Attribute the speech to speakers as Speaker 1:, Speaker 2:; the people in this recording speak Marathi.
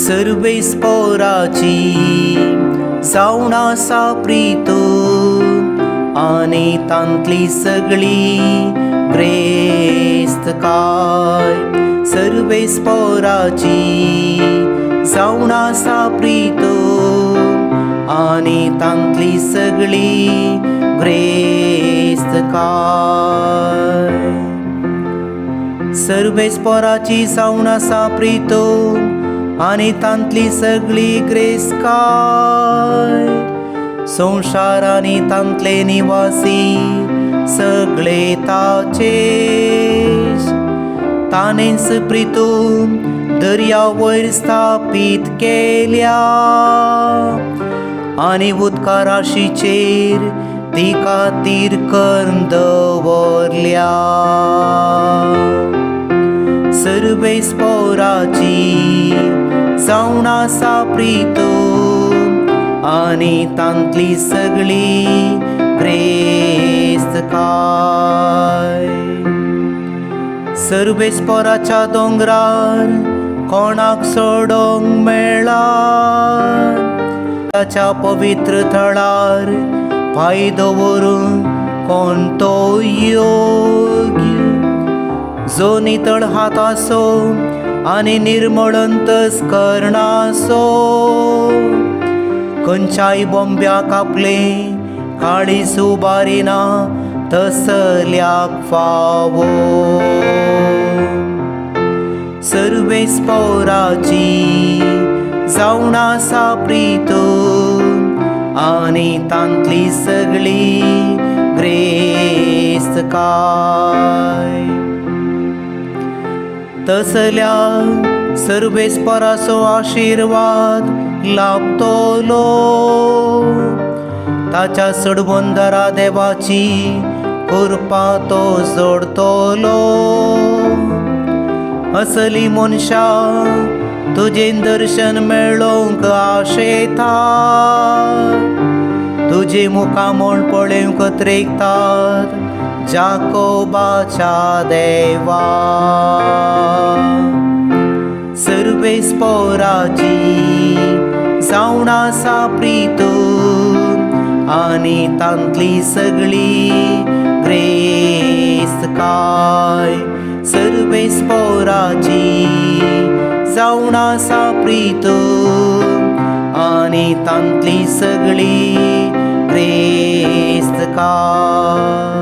Speaker 1: सर्वेस पोराची जावन आसा प्रीतो आनी तांतली सगळी ग्रेस्त काय। सर्वेस पोराची जावन आसा प्रीतो आनी तांतली सगळी ग्रेस्त काय। सर्वेस पोराची जावन आसा प्रीतो आनी तांतली सगळी ग्रेस्त काय। संसार आनी तांतले निवासी सगळे ताचेच तानेच प्रीतो दर्या वयर स्थापीत केल्या आनी उदका राशीचेर ती खातीर कर्ण दवरल्या। सर्वेस पोराची जावन आसा प्रीतो आनी तांतली सगळी ग्रेस्त काय। सर्वेस पोराच्या दोंगरार कोणाक सोडोंक मेळ्ळा ताच्या पवित्र थळार पांय दवरून कोण तो योग्य जो नितळ हात आसो आनी निर्मळ अंतस्करण आसो खंयच्याय बोंब्याक आपले काळीज उबारिना तसल्याक फावो। सर्वेस पोराची जावन आसा प्रीतो आनी तांतली सगळी ग्रेस्त काय। तसल्या सर्वेस पोराचो आशीर्वाद लाभतलो ताच्या सडबंदरा देवाची कृपा तो जोडतलो। असली मनशा तुजें दर्शन मेळोवंक आशेता तुजे मुखामोळ पळोवंक त्रेगतात जाकोबाच्या देवा। सर्वेस पोराची जावन आसा प्रीतो आनी तांतली सगळी ग्रेस्त काय। सर्वेस पोराची जावन आसा प्रीतो आनी तांतली सगळी ग्रेस्त काय।